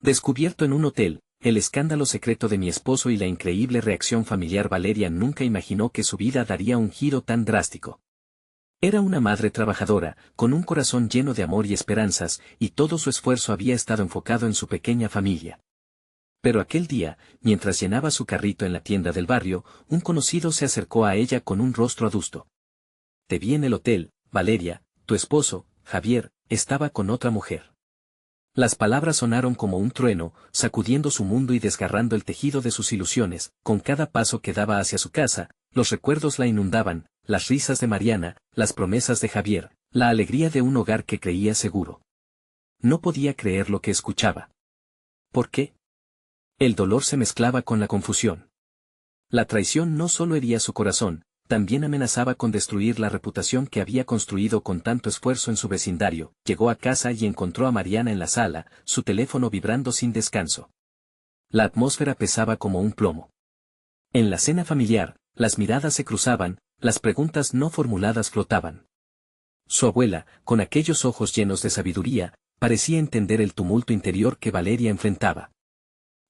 Descubierto en un hotel, el escándalo secreto de mi esposo y la increíble reacción familiar. Valeria nunca imaginó que su vida daría un giro tan drástico. Era una madre trabajadora, con un corazón lleno de amor y esperanzas, y todo su esfuerzo había estado enfocado en su pequeña familia. Pero aquel día, mientras llenaba su carrito en la tienda del barrio, un conocido se acercó a ella con un rostro adusto. Te vi en el hotel, Valeria, tu esposo, Javier, estaba con otra mujer. Las palabras sonaron como un trueno, sacudiendo su mundo y desgarrando el tejido de sus ilusiones. Con cada paso que daba hacia su casa, los recuerdos la inundaban, las risas de Mariana, las promesas de Javier, la alegría de un hogar que creía seguro. No podía creer lo que escuchaba. ¿Por qué? El dolor se mezclaba con la confusión. La traición no solo hería su corazón, también amenazaba con destruir la reputación que había construido con tanto esfuerzo en su vecindario. Llegó a casa y encontró a Mariana en la sala, su teléfono vibrando sin descanso. La atmósfera pesaba como un plomo. En la cena familiar, las miradas se cruzaban, las preguntas no formuladas flotaban. Su abuela, con aquellos ojos llenos de sabiduría, parecía entender el tumulto interior que Valeria enfrentaba.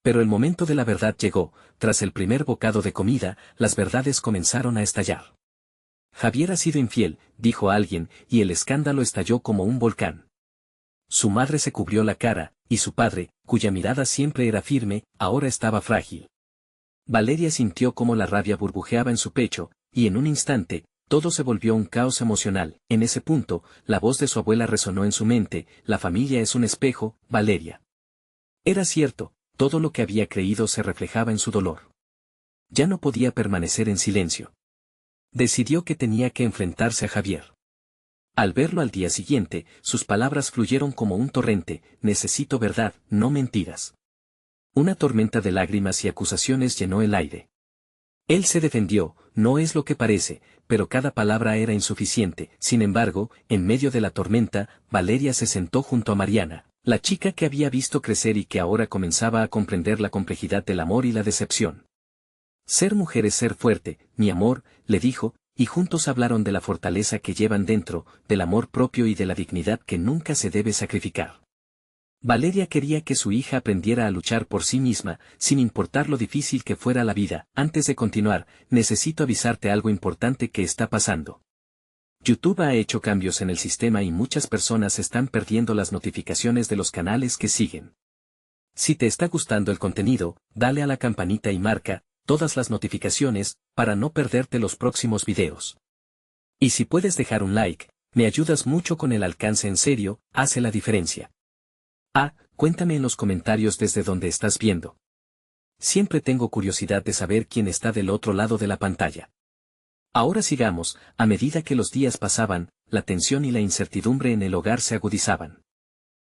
Pero el momento de la verdad llegó. Tras el primer bocado de comida, las verdades comenzaron a estallar. Javier ha sido infiel, dijo alguien, y el escándalo estalló como un volcán. Su madre se cubrió la cara, y su padre, cuya mirada siempre era firme, ahora estaba frágil. Valeria sintió cómo la rabia burbujeaba en su pecho, y en un instante, todo se volvió un caos emocional. En ese punto, la voz de su abuela resonó en su mente: la familia es un espejo, Valeria. Era cierto. Todo lo que había creído se reflejaba en su dolor. Ya no podía permanecer en silencio. Decidió que tenía que enfrentarse a Javier. Al verlo al día siguiente, sus palabras fluyeron como un torrente: necesito verdad, no mentiras. Una tormenta de lágrimas y acusaciones llenó el aire. Él se defendió: no es lo que parece, pero cada palabra era insuficiente. Sin embargo, en medio de la tormenta, Valeria se sentó junto a Mariana, la chica que había visto crecer y que ahora comenzaba a comprender la complejidad del amor y la decepción. Ser mujer es ser fuerte, mi amor, le dijo, y juntos hablaron de la fortaleza que llevan dentro, del amor propio y de la dignidad que nunca se debe sacrificar. Valeria quería que su hija aprendiera a luchar por sí misma, sin importar lo difícil que fuera la vida. Antes de continuar, necesito avisarte algo importante que está pasando. YouTube ha hecho cambios en el sistema y muchas personas están perdiendo las notificaciones de los canales que siguen. Si te está gustando el contenido, dale a la campanita y marca todas las notificaciones para no perderte los próximos videos. Y si puedes dejar un like, me ayudas mucho con el alcance. En serio, hace la diferencia. Cuéntame en los comentarios desde donde estás viendo. Siempre tengo curiosidad de saber quién está del otro lado de la pantalla. Ahora sigamos. A medida que los días pasaban, la tensión y la incertidumbre en el hogar se agudizaban.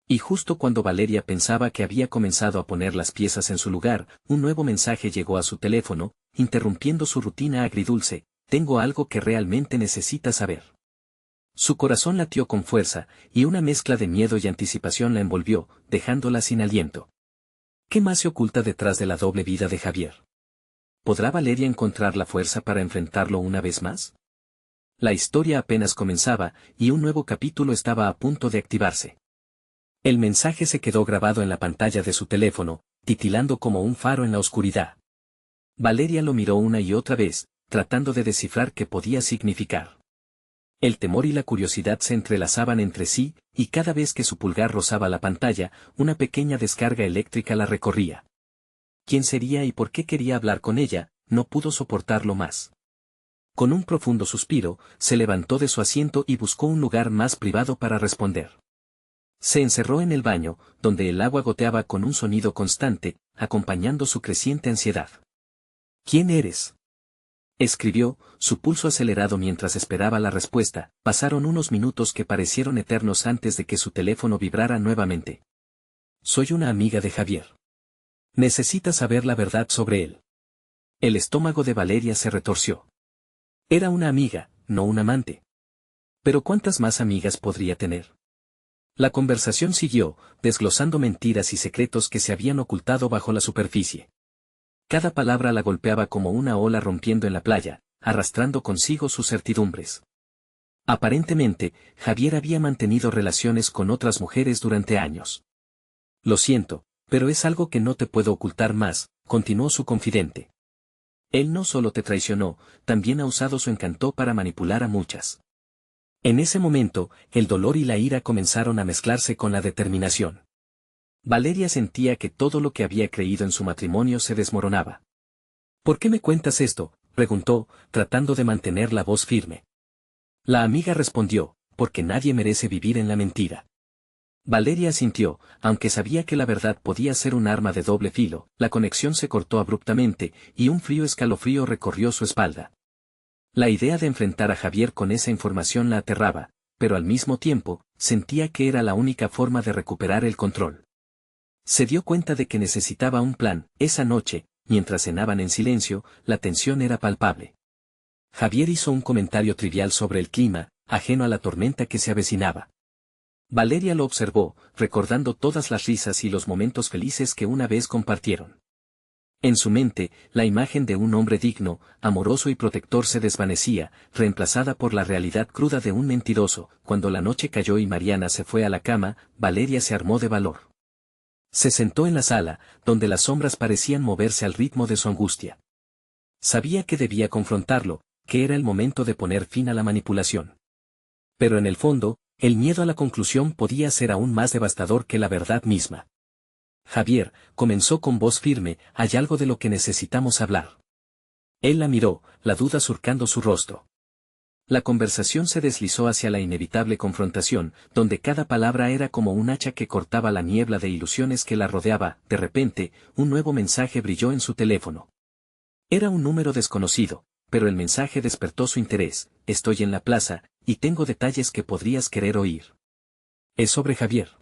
Y justo cuando Valeria pensaba que había comenzado a poner las piezas en su lugar, un nuevo mensaje llegó a su teléfono, interrumpiendo su rutina agridulce: tengo algo que realmente necesitas saber. Su corazón latió con fuerza, y una mezcla de miedo y anticipación la envolvió, dejándola sin aliento. ¿Qué más se oculta detrás de la doble vida de Javier? ¿Podrá Valeria encontrar la fuerza para enfrentarlo una vez más? La historia apenas comenzaba, y un nuevo capítulo estaba a punto de activarse. El mensaje se quedó grabado en la pantalla de su teléfono, titilando como un faro en la oscuridad. Valeria lo miró una y otra vez, tratando de descifrar qué podía significar. El temor y la curiosidad se entrelazaban entre sí, y cada vez que su pulgar rozaba la pantalla, una pequeña descarga eléctrica la recorría. ¿Quién sería y por qué quería hablar con ella? No pudo soportarlo más. Con un profundo suspiro, se levantó de su asiento y buscó un lugar más privado para responder. Se encerró en el baño, donde el agua goteaba con un sonido constante, acompañando su creciente ansiedad. ¿Quién eres?, escribió, su pulso acelerado mientras esperaba la respuesta. Pasaron unos minutos que parecieron eternos antes de que su teléfono vibrara nuevamente. Soy una amiga de Javier. Necesita saber la verdad sobre él. El estómago de Valeria se retorció. Era una amiga, no un amante. Pero ¿cuántas más amigas podría tener? La conversación siguió, desglosando mentiras y secretos que se habían ocultado bajo la superficie. Cada palabra la golpeaba como una ola rompiendo en la playa, arrastrando consigo sus certidumbres. Aparentemente, Javier había mantenido relaciones con otras mujeres durante años. Lo siento, Pero es algo que no te puedo ocultar más, continuó su confidente. Él no solo te traicionó, también ha usado su encanto para manipular a muchas. En ese momento, el dolor y la ira comenzaron a mezclarse con la determinación. Valeria sentía que todo lo que había creído en su matrimonio se desmoronaba. ¿Por qué me cuentas esto?, preguntó, tratando de mantener la voz firme. La amiga respondió, porque nadie merece vivir en la mentira. Valeria asintió, aunque sabía que la verdad podía ser un arma de doble filo. La conexión se cortó abruptamente, y un frío escalofrío recorrió su espalda. La idea de enfrentar a Javier con esa información la aterraba, pero al mismo tiempo, sentía que era la única forma de recuperar el control. Se dio cuenta de que necesitaba un plan. Esa noche, mientras cenaban en silencio, la tensión era palpable. Javier hizo un comentario trivial sobre el clima, ajeno a la tormenta que se avecinaba. Valeria lo observó, recordando todas las risas y los momentos felices que una vez compartieron. En su mente, la imagen de un hombre digno, amoroso y protector se desvanecía, reemplazada por la realidad cruda de un mentiroso. Cuando la noche cayó y Mariana se fue a la cama, Valeria se armó de valor. Se sentó en la sala, donde las sombras parecían moverse al ritmo de su angustia. Sabía que debía confrontarlo, que era el momento de poner fin a la manipulación. Pero en el fondo, el miedo a la conclusión podía ser aún más devastador que la verdad misma. Javier, comenzó con voz firme, hay algo de lo que necesitamos hablar. Él la miró, la duda surcando su rostro. La conversación se deslizó hacia la inevitable confrontación, donde cada palabra era como un hacha que cortaba la niebla de ilusiones que la rodeaba. De repente, un nuevo mensaje brilló en su teléfono. Era un número desconocido, pero el mensaje despertó su interés. Estoy en la plaza, y tengo detalles que podrías querer oír. Es sobre Javier.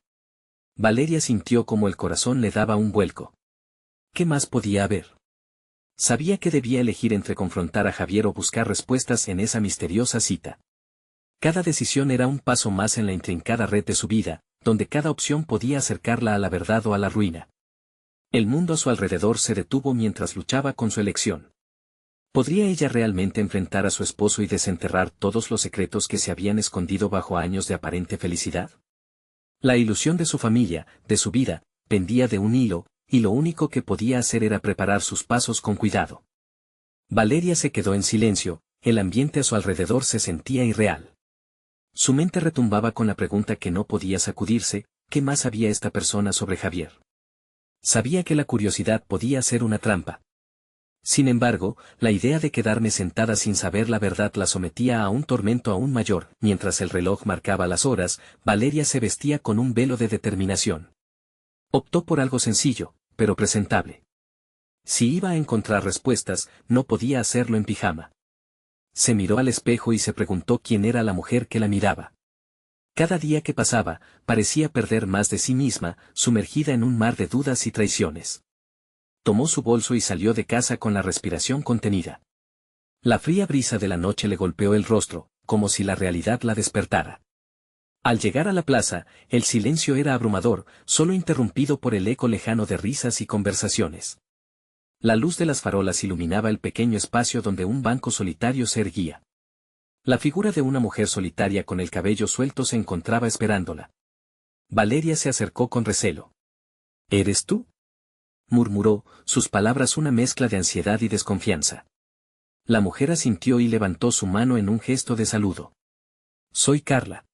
Valeria sintió como el corazón le daba un vuelco. ¿Qué más podía haber? Sabía que debía elegir entre confrontar a Javier o buscar respuestas en esa misteriosa cita. Cada decisión era un paso más en la intrincada red de su vida, donde cada opción podía acercarla a la verdad o a la ruina. El mundo a su alrededor se detuvo mientras luchaba con su elección. ¿Podría ella realmente enfrentar a su esposo y desenterrar todos los secretos que se habían escondido bajo años de aparente felicidad? La ilusión de su familia, de su vida, pendía de un hilo, y lo único que podía hacer era preparar sus pasos con cuidado. Valeria se quedó en silencio, el ambiente a su alrededor se sentía irreal. Su mente retumbaba con la pregunta que no podía sacudirse, ¿qué más sabía esta persona sobre Javier? Sabía que la curiosidad podía ser una trampa. Sin embargo, la idea de quedarme sentada sin saber la verdad la sometía a un tormento aún mayor. Mientras el reloj marcaba las horas, Valeria se vestía con un velo de determinación. Optó por algo sencillo, pero presentable. Si iba a encontrar respuestas, no podía hacerlo en pijama. Se miró al espejo y se preguntó quién era la mujer que la miraba. Cada día que pasaba, parecía perder más de sí misma, sumergida en un mar de dudas y traiciones. Tomó su bolso y salió de casa con la respiración contenida. La fría brisa de la noche le golpeó el rostro, como si la realidad la despertara. Al llegar a la plaza, el silencio era abrumador, solo interrumpido por el eco lejano de risas y conversaciones. La luz de las farolas iluminaba el pequeño espacio donde un banco solitario se erguía. La figura de una mujer solitaria con el cabello suelto se encontraba esperándola. Valeria se acercó con recelo. ¿Eres tú?, murmuró, sus palabras una mezcla de ansiedad y desconfianza. La mujer asintió y levantó su mano en un gesto de saludo. Soy Carla.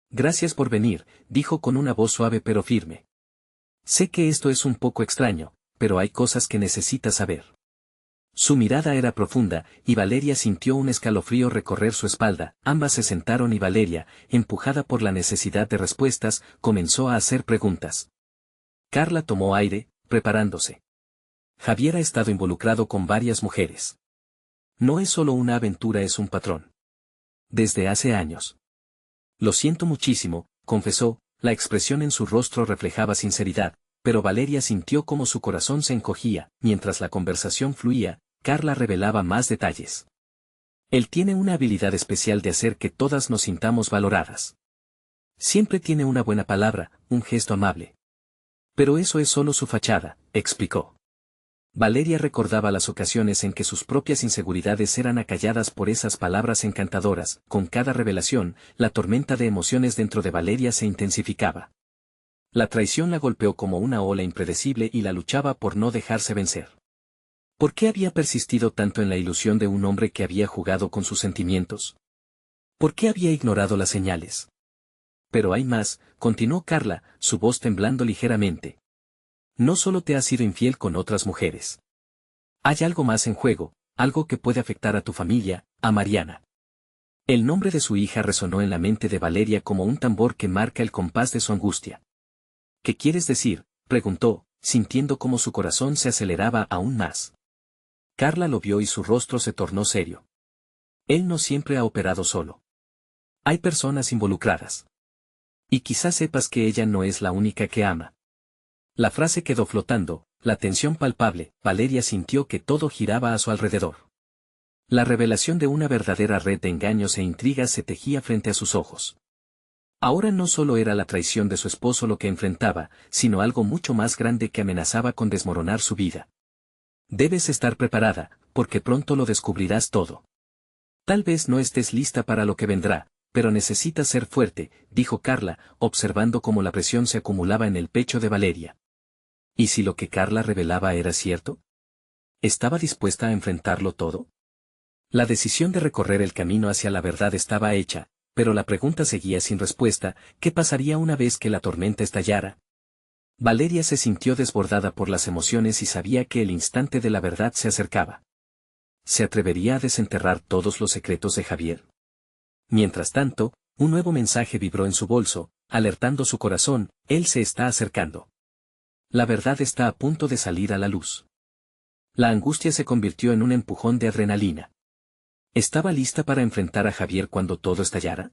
Gracias por venir, dijo con una voz suave pero firme. Sé que esto es un poco extraño, pero hay cosas que necesitas saber. Su mirada era profunda, y Valeria sintió un escalofrío recorrer su espalda. Ambas se sentaron y Valeria, empujada por la necesidad de respuestas, comenzó a hacer preguntas. Carla tomó aire, preparándose. Javier ha estado involucrado con varias mujeres. No es solo una aventura, es un patrón. Desde hace años. Lo siento muchísimo, confesó, la expresión en su rostro reflejaba sinceridad, pero Valeria sintió como su corazón se encogía. Mientras la conversación fluía, Carla revelaba más detalles. Él tiene una habilidad especial de hacer que todas nos sintamos valoradas. Siempre tiene una buena palabra, un gesto amable. Pero eso es solo su fachada, explicó. Valeria recordaba las ocasiones en que sus propias inseguridades eran acalladas por esas palabras encantadoras. Con cada revelación, la tormenta de emociones dentro de Valeria se intensificaba. La traición la golpeó como una ola impredecible y la luchaba por no dejarse vencer. ¿Por qué había persistido tanto en la ilusión de un hombre que había jugado con sus sentimientos? ¿Por qué había ignorado las señales? Pero hay más, continuó Carla, su voz temblando ligeramente. No solo te has sido infiel con otras mujeres. Hay algo más en juego, algo que puede afectar a tu familia, a Mariana. El nombre de su hija resonó en la mente de Valeria como un tambor que marca el compás de su angustia. ¿Qué quieres decir?, preguntó, sintiendo cómo su corazón se aceleraba aún más. Carla lo vio y su rostro se tornó serio. Él no siempre ha operado solo. Hay personas involucradas. Y quizás sepas que ella no es la única que ama. La frase quedó flotando, la tensión palpable. Valeria sintió que todo giraba a su alrededor. La revelación de una verdadera red de engaños e intrigas se tejía frente a sus ojos. Ahora no solo era la traición de su esposo lo que enfrentaba, sino algo mucho más grande que amenazaba con desmoronar su vida. Debes estar preparada, porque pronto lo descubrirás todo. Tal vez no estés lista para lo que vendrá, pero necesitas ser fuerte, dijo Carla, observando cómo la presión se acumulaba en el pecho de Valeria. ¿Y si lo que Carla revelaba era cierto? ¿Estaba dispuesta a enfrentarlo todo? La decisión de recorrer el camino hacia la verdad estaba hecha, pero la pregunta seguía sin respuesta: ¿qué pasaría una vez que la tormenta estallara? Valeria se sintió desbordada por las emociones y sabía que el instante de la verdad se acercaba. ¿Se atrevería a desenterrar todos los secretos de Javier? Mientras tanto, un nuevo mensaje vibró en su bolso, alertando su corazón: él se está acercando. La verdad está a punto de salir a la luz. La angustia se convirtió en un empujón de adrenalina. ¿Estaba lista para enfrentar a Javier cuando todo estallara?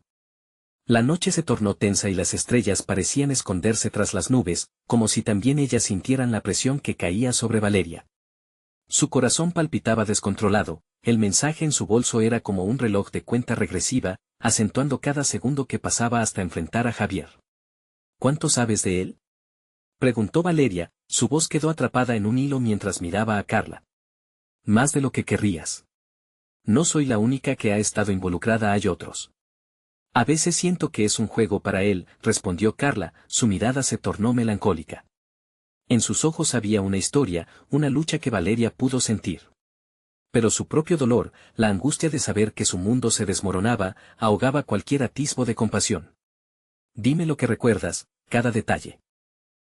La noche se tornó tensa y las estrellas parecían esconderse tras las nubes, como si también ellas sintieran la presión que caía sobre Valeria. Su corazón palpitaba descontrolado, el mensaje en su bolso era como un reloj de cuenta regresiva, acentuando cada segundo que pasaba hasta enfrentar a Javier. ¿Cuánto sabes de él?, preguntó Valeria, su voz quedó atrapada en un hilo mientras miraba a Carla. Más de lo que querrías. No soy la única que ha estado involucrada, hay otros. A veces siento que es un juego para él, respondió Carla, su mirada se tornó melancólica. En sus ojos había una historia, una lucha que Valeria pudo sentir. Pero su propio dolor, la angustia de saber que su mundo se desmoronaba, ahogaba cualquier atisbo de compasión. Dime lo que recuerdas, cada detalle.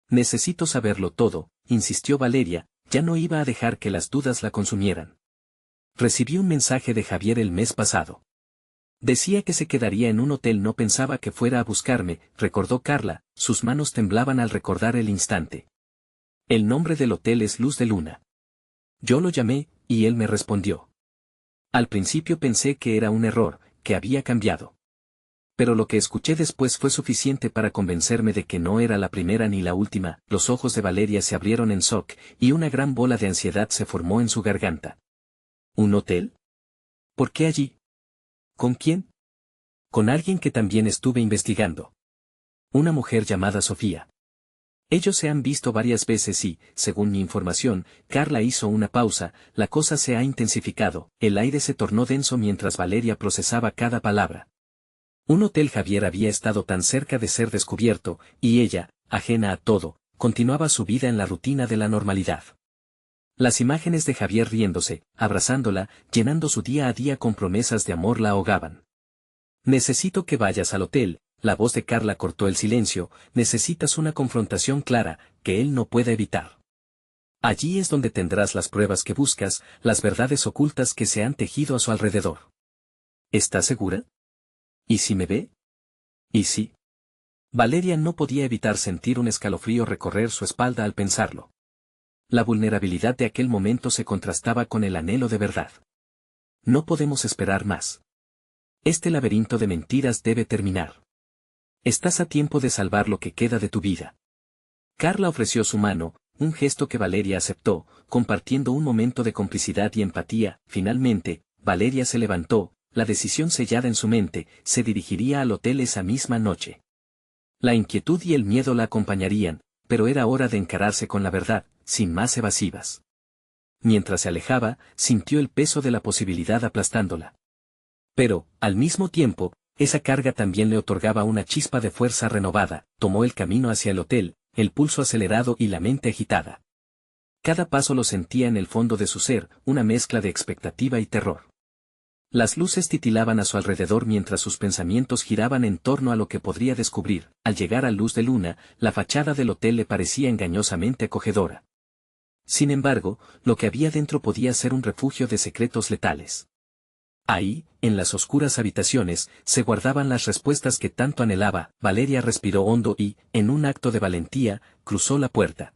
Necesito saberlo todo, insistió Valeria, ya no iba a dejar que las dudas la consumieran. Recibí un mensaje de Javier el mes pasado. Decía que se quedaría en un hotel, no pensaba que fuera a buscarme, recordó Carla, sus manos temblaban al recordar el instante. El nombre del hotel es Luz de Luna. Yo lo llamé, y él me respondió. Al principio pensé que era un error, que había cambiado. Pero lo que escuché después fue suficiente para convencerme de que no era la primera ni la última. Los ojos de Valeria se abrieron en shock, y una gran bola de ansiedad se formó en su garganta. ¿Un hotel? ¿Por qué allí? ¿Con quién? Con alguien que también estuve investigando. Una mujer llamada Sofía. Ellos se han visto varias veces y, según mi información, Carla hizo una pausa, la cosa se ha intensificado, el aire se tornó denso mientras Valeria procesaba cada palabra. Un hotel. Javier había estado tan cerca de ser descubierto, y ella, ajena a todo, continuaba su vida en la rutina de la normalidad. Las imágenes de Javier riéndose, abrazándola, llenando su día a día con promesas de amor la ahogaban. Necesito que vayas al hotel, la voz de Carla cortó el silencio, necesitas una confrontación clara, que él no pueda evitar. Allí es donde tendrás las pruebas que buscas, las verdades ocultas que se han tejido a su alrededor. ¿Estás segura? ¿Y si me ve? ¿Y si? Valeria no podía evitar sentir un escalofrío recorrer su espalda al pensarlo. La vulnerabilidad de aquel momento se contrastaba con el anhelo de verdad. No podemos esperar más. Este laberinto de mentiras debe terminar. Estás a tiempo de salvar lo que queda de tu vida. Carla ofreció su mano, un gesto que Valeria aceptó, compartiendo un momento de complicidad y empatía. Finalmente, Valeria se levantó, la decisión sellada en su mente, se dirigiría al hotel esa misma noche. La inquietud y el miedo la acompañarían, pero era hora de encararse con la verdad, sin más evasivas. Mientras se alejaba, sintió el peso de la posibilidad aplastándola. Pero, al mismo tiempo, esa carga también le otorgaba una chispa de fuerza renovada. Tomó el camino hacia el hotel, el pulso acelerado y la mente agitada. Cada paso lo sentía en el fondo de su ser, una mezcla de expectativa y terror. Las luces titilaban a su alrededor mientras sus pensamientos giraban en torno a lo que podría descubrir. Al llegar a luz de luna, la fachada del hotel le parecía engañosamente acogedora. Sin embargo, lo que había dentro podía ser un refugio de secretos letales. Ahí, en las oscuras habitaciones, se guardaban las respuestas que tanto anhelaba. Valeria respiró hondo y, en un acto de valentía, cruzó la puerta.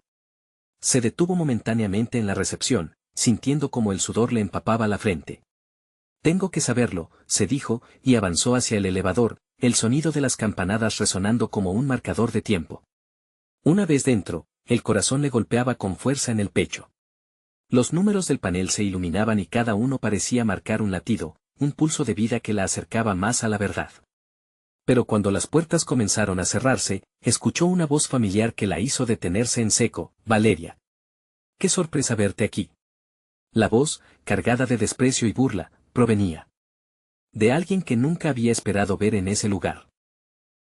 Se detuvo momentáneamente en la recepción, sintiendo como el sudor le empapaba la frente. Tengo que saberlo, se dijo, y avanzó hacia el elevador, el sonido de las campanadas resonando como un marcador de tiempo. Una vez dentro, el corazón le golpeaba con fuerza en el pecho. Los números del panel se iluminaban y cada uno parecía marcar un latido, un pulso de vida que la acercaba más a la verdad. Pero cuando las puertas comenzaron a cerrarse, escuchó una voz familiar que la hizo detenerse en seco. Valeria. ¡Qué sorpresa verte aquí! La voz, cargada de desprecio y burla, provenía de alguien que nunca había esperado ver en ese lugar.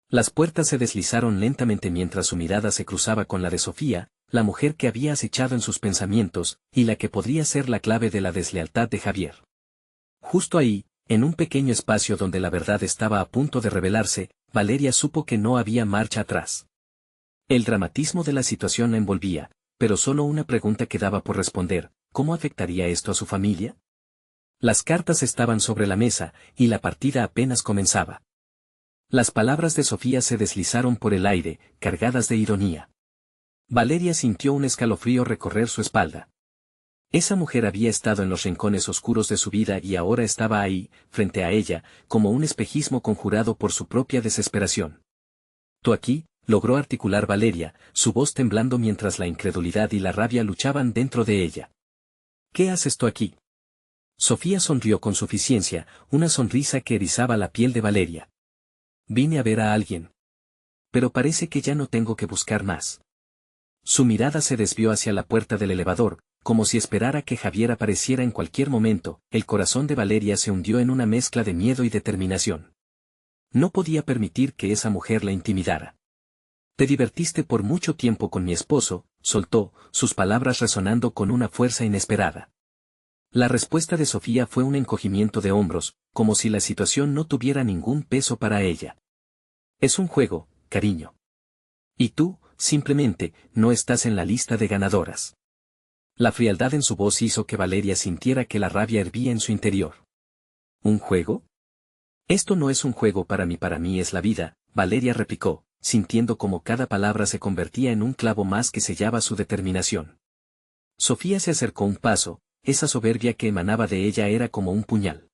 Las puertas se deslizaron lentamente mientras su mirada se cruzaba con la de Sofía, la mujer que había acechado en sus pensamientos, y la que podría ser la clave de la deslealtad de Javier. Justo ahí, en un pequeño espacio donde la verdad estaba a punto de revelarse, Valeria supo que no había marcha atrás. El dramatismo de la situación la envolvía, pero solo una pregunta quedaba por responder: ¿cómo afectaría esto a su familia? Las cartas estaban sobre la mesa, y la partida apenas comenzaba. Las palabras de Sofía se deslizaron por el aire, cargadas de ironía. Valeria sintió un escalofrío recorrer su espalda. Esa mujer había estado en los rincones oscuros de su vida y ahora estaba ahí, frente a ella, como un espejismo conjurado por su propia desesperación. «¿Tú aquí?», logró articular Valeria, su voz temblando mientras la incredulidad y la rabia luchaban dentro de ella. «¿Qué haces tú aquí?». Sofía sonrió con suficiencia, una sonrisa que erizaba la piel de Valeria. «Vine a ver a alguien. Pero parece que ya no tengo que buscar más». Su mirada se desvió hacia la puerta del elevador, como si esperara que Javier apareciera en cualquier momento. El corazón de Valeria se hundió en una mezcla de miedo y determinación. No podía permitir que esa mujer la intimidara. «Te divertiste por mucho tiempo con mi esposo», soltó, sus palabras resonando con una fuerza inesperada. La respuesta de Sofía fue un encogimiento de hombros, como si la situación no tuviera ningún peso para ella. «Es un juego, cariño. Y tú, simplemente, no estás en la lista de ganadoras». La frialdad en su voz hizo que Valeria sintiera que la rabia hervía en su interior. ¿Un juego? Esto no es un juego para mí es la vida, Valeria replicó, sintiendo como cada palabra se convertía en un clavo más que sellaba su determinación. Sofía se acercó un paso, esa soberbia que emanaba de ella era como un puñal.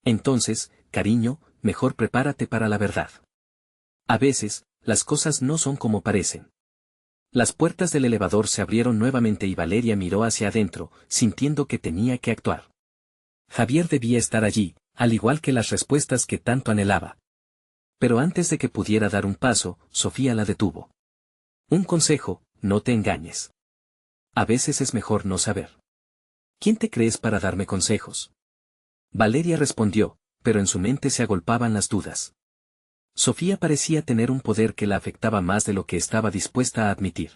«Entonces, cariño, mejor prepárate para la verdad. A veces, las cosas no son como parecen». Las puertas del elevador se abrieron nuevamente y Valeria miró hacia adentro, sintiendo que tenía que actuar. Javier debía estar allí, al igual que las respuestas que tanto anhelaba. Pero antes de que pudiera dar un paso, Sofía la detuvo. «Un consejo, no te engañes. A veces es mejor no saber». «¿Quién te crees para darme consejos?». Valeria respondió, pero en su mente se agolpaban las dudas. Sofía parecía tener un poder que la afectaba más de lo que estaba dispuesta a admitir.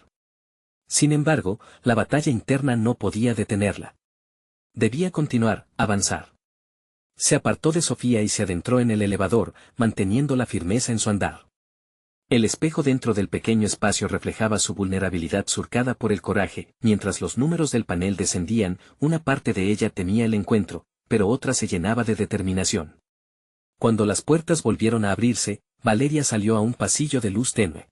Sin embargo, la batalla interna no podía detenerla. Debía continuar, avanzar. Se apartó de Sofía y se adentró en el elevador, manteniendo la firmeza en su andar. El espejo dentro del pequeño espacio reflejaba su vulnerabilidad surcada por el coraje. Mientras los números del panel descendían, una parte de ella temía el encuentro, pero otra se llenaba de determinación. Cuando las puertas volvieron a abrirse, Valeria salió a un pasillo de luz tenue.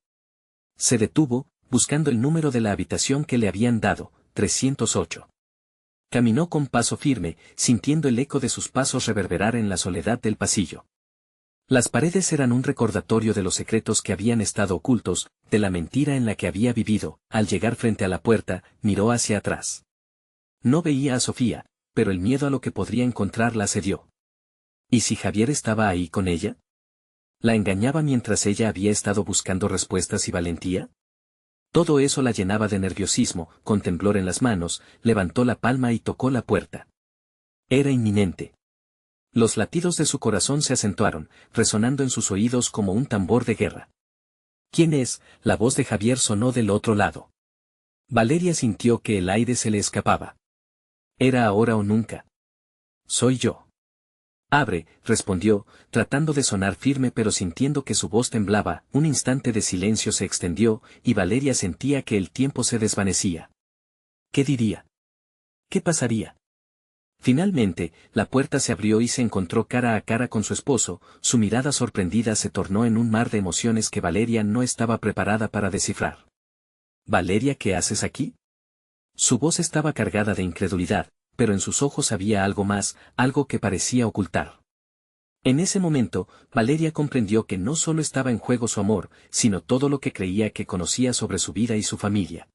Se detuvo, buscando el número de la habitación que le habían dado, 308. Caminó con paso firme, sintiendo el eco de sus pasos reverberar en la soledad del pasillo. Las paredes eran un recordatorio de los secretos que habían estado ocultos, de la mentira en la que había vivido. Al llegar frente a la puerta, miró hacia atrás. No veía a Sofía, pero el miedo a lo que podría encontrar la asedió. ¿Y si Javier estaba ahí con ella? ¿La engañaba mientras ella había estado buscando respuestas y valentía? Todo eso la llenaba de nerviosismo. Con temblor en las manos, levantó la palma y tocó la puerta. Era inminente. Los latidos de su corazón se acentuaron, resonando en sus oídos como un tambor de guerra. ¿Quién es? La voz de Javier sonó del otro lado. Valeria sintió que el aire se le escapaba. Era ahora o nunca. Soy yo. Abre, respondió, tratando de sonar firme pero sintiendo que su voz temblaba. Un instante de silencio se extendió, y Valeria sentía que el tiempo se desvanecía. ¿Qué diría? ¿Qué pasaría? Finalmente, la puerta se abrió y se encontró cara a cara con su esposo. Su mirada sorprendida se tornó en un mar de emociones que Valeria no estaba preparada para descifrar. «Valeria, ¿qué haces aquí?» Su voz estaba cargada de incredulidad, pero en sus ojos había algo más, algo que parecía ocultar. En ese momento, Valeria comprendió que no solo estaba en juego su amor, sino todo lo que creía que conocía sobre su vida y su familia.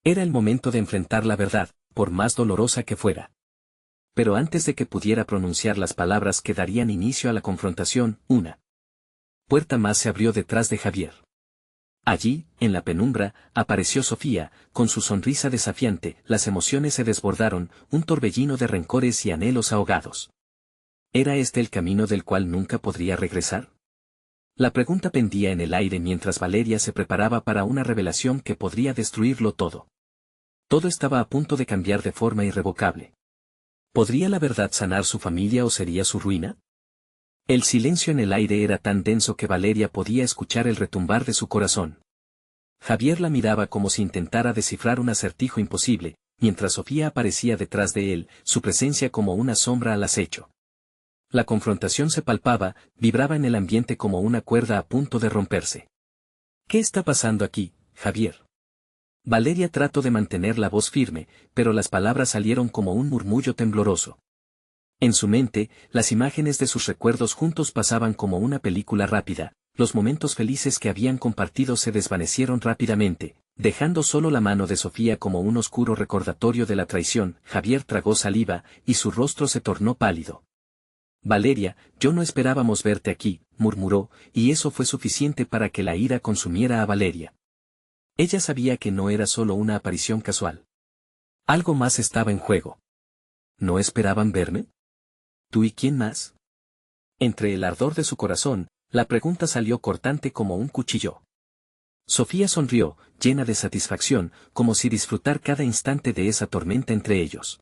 Era el momento de enfrentar la verdad, por más dolorosa que fuera. Pero antes de que pudiera pronunciar las palabras que darían inicio a la confrontación, una puerta más se abrió detrás de Javier. Allí, en la penumbra, apareció Sofía, con su sonrisa desafiante. Las emociones se desbordaron, un torbellino de rencores y anhelos ahogados. ¿Era este el camino del cual nunca podría regresar? La pregunta pendía en el aire mientras Valeria se preparaba para una revelación que podría destruirlo todo. Todo estaba a punto de cambiar de forma irrevocable. ¿Podría la verdad sanar su familia o sería su ruina? El silencio en el aire era tan denso que Valeria podía escuchar el retumbar de su corazón. Javier la miraba como si intentara descifrar un acertijo imposible, mientras Sofía aparecía detrás de él, su presencia como una sombra al acecho. La confrontación se palpaba, vibraba en el ambiente como una cuerda a punto de romperse. ¿Qué está pasando aquí, Javier? Valeria trató de mantener la voz firme, pero las palabras salieron como un murmullo tembloroso. En su mente, las imágenes de sus recuerdos juntos pasaban como una película rápida. Los momentos felices que habían compartido se desvanecieron rápidamente, dejando solo la mano de Sofía como un oscuro recordatorio de la traición. Javier tragó saliva, y su rostro se tornó pálido. «Valeria, yo no esperábamos verte aquí», murmuró, y eso fue suficiente para que la ira consumiera a Valeria. Ella sabía que no era solo una aparición casual. Algo más estaba en juego. ¿No esperaban verme? ¿Tú y quién más? Entre el ardor de su corazón, la pregunta salió cortante como un cuchillo. Sofía sonrió, llena de satisfacción, como si disfrutar cada instante de esa tormenta entre ellos.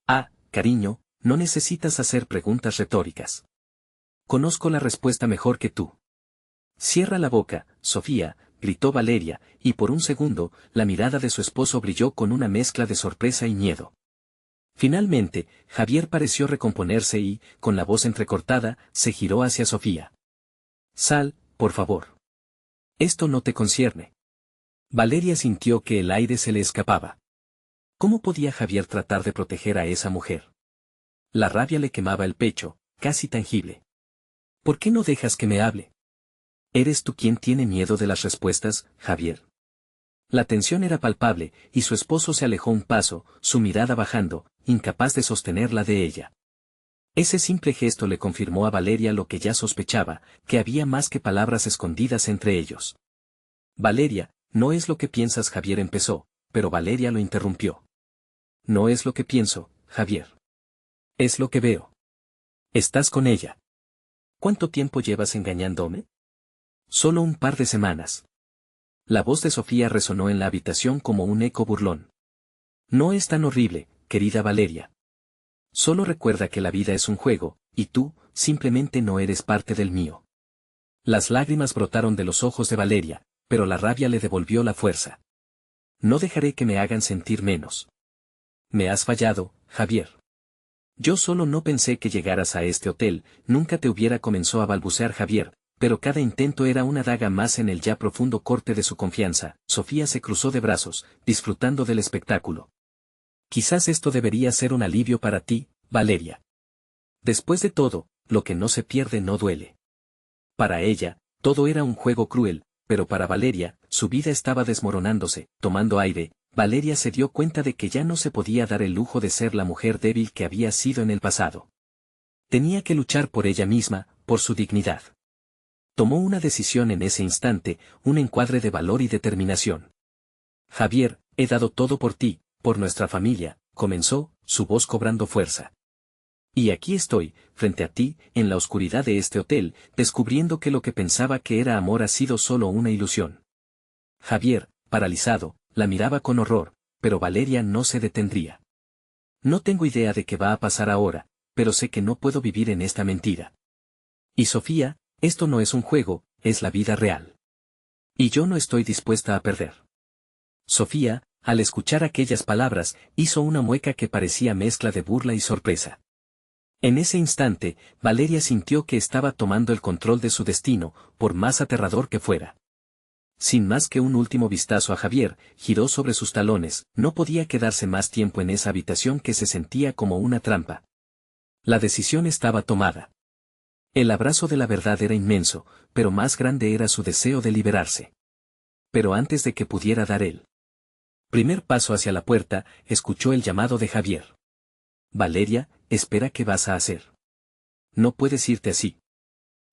«Ah, cariño, no necesitas hacer preguntas retóricas. Conozco la respuesta mejor que tú». «Cierra la boca, Sofía», gritó Valeria, y por un segundo, la mirada de su esposo brilló con una mezcla de sorpresa y miedo. Finalmente, Javier pareció recomponerse y, con la voz entrecortada, se giró hacia Sofía. «Sal, por favor. Esto no te concierne». Valeria sintió que el aire se le escapaba. ¿Cómo podía Javier tratar de proteger a esa mujer? La rabia le quemaba el pecho, casi tangible. «¿Por qué no dejas que me hable? ¿Eres tú quien tiene miedo de las respuestas, Javier?» La tensión era palpable, y su esposo se alejó un paso, su mirada bajando, incapaz de sostenerla de ella. Ese simple gesto le confirmó a Valeria lo que ya sospechaba, que había más que palabras escondidas entre ellos. «Valeria, no es lo que piensas», Javier empezó, pero Valeria lo interrumpió. «No es lo que pienso, Javier. Es lo que veo. Estás con ella. ¿Cuánto tiempo llevas engañándome?» «Solo un par de semanas». La voz de Sofía resonó en la habitación como un eco burlón. «No es tan horrible, querida Valeria. Solo recuerda que la vida es un juego, y tú, simplemente no eres parte del mío». Las lágrimas brotaron de los ojos de Valeria, pero la rabia le devolvió la fuerza. «No dejaré que me hagan sentir menos. Me has fallado, Javier. Yo solo no pensé que llegaras a este hotel, nunca te hubiera», comenzó a balbucear Javier, pero cada intento era una daga más en el ya profundo corte de su confianza. Sofía se cruzó de brazos, disfrutando del espectáculo. «Quizás esto debería ser un alivio para ti, Valeria. Después de todo, lo que no se pierde no duele». Para ella, todo era un juego cruel, pero para Valeria, su vida estaba desmoronándose. Tomando aire, Valeria se dio cuenta de que ya no se podía dar el lujo de ser la mujer débil que había sido en el pasado. Tenía que luchar por ella misma, por su dignidad. Tomó una decisión en ese instante, un encuadre de valor y determinación. «Javier, he dado todo por ti, por nuestra familia», comenzó, su voz cobrando fuerza. Y aquí estoy, frente a ti, en la oscuridad de este hotel, descubriendo que lo que pensaba que era amor ha sido solo una ilusión. Javier, paralizado, la miraba con horror, pero Valeria no se detendría. No tengo idea de qué va a pasar ahora, pero sé que no puedo vivir en esta mentira. Y Sofía, esto no es un juego, es la vida real. Y yo no estoy dispuesta a perder. Sofía, al escuchar aquellas palabras, hizo una mueca que parecía mezcla de burla y sorpresa. En ese instante, Valeria sintió que estaba tomando el control de su destino, por más aterrador que fuera. Sin más que un último vistazo a Javier, giró sobre sus talones, no podía quedarse más tiempo en esa habitación que se sentía como una trampa. La decisión estaba tomada. El abrazo de la verdad era inmenso, pero más grande era su deseo de liberarse. Pero antes de que pudiera dar el primer paso hacia la puerta, escuchó el llamado de Javier. Valeria, espera, ¿qué vas a hacer? No puedes irte así.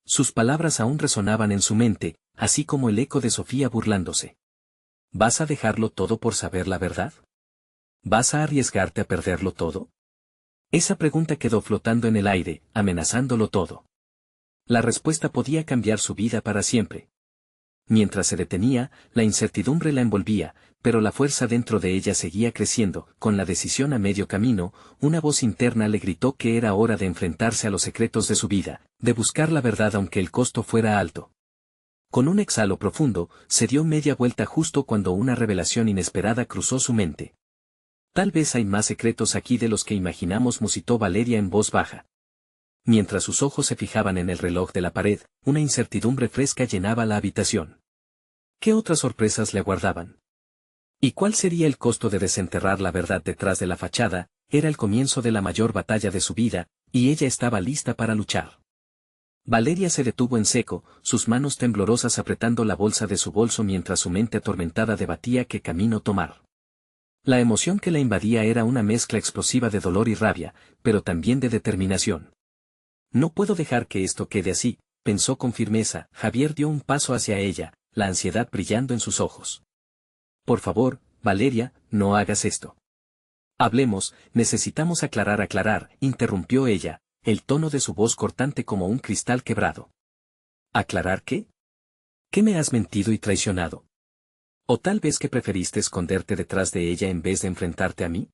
Sus palabras aún resonaban en su mente, así como el eco de Sofía burlándose. ¿Vas a dejarlo todo por saber la verdad? ¿Vas a arriesgarte a perderlo todo? Esa pregunta quedó flotando en el aire, amenazándolo todo. La respuesta podía cambiar su vida para siempre. Mientras se detenía, la incertidumbre la envolvía, pero la fuerza dentro de ella seguía creciendo. Con la decisión a medio camino, una voz interna le gritó que era hora de enfrentarse a los secretos de su vida, de buscar la verdad aunque el costo fuera alto. Con un exhalo profundo, se dio media vuelta justo cuando una revelación inesperada cruzó su mente. Tal vez hay más secretos aquí de los que imaginamos, musitó Valeria en voz baja. Mientras sus ojos se fijaban en el reloj de la pared, una incertidumbre fresca llenaba la habitación. ¿Qué otras sorpresas le aguardaban? ¿Y cuál sería el costo de desenterrar la verdad detrás de la fachada? Era el comienzo de la mayor batalla de su vida, y ella estaba lista para luchar. Valeria se detuvo en seco, sus manos temblorosas apretando la bolsa de su bolso mientras su mente atormentada debatía qué camino tomar. La emoción que la invadía era una mezcla explosiva de dolor y rabia, pero también de determinación. No puedo dejar que esto quede así, pensó con firmeza. Javier dio un paso hacia ella, la ansiedad brillando en sus ojos. Por favor, Valeria, no hagas esto. Hablemos, necesitamos aclarar, interrumpió ella, el tono de su voz cortante como un cristal quebrado. ¿Aclarar qué? ¿Qué me has mentido y traicionado? ¿O tal vez que preferiste esconderte detrás de ella en vez de enfrentarte a mí?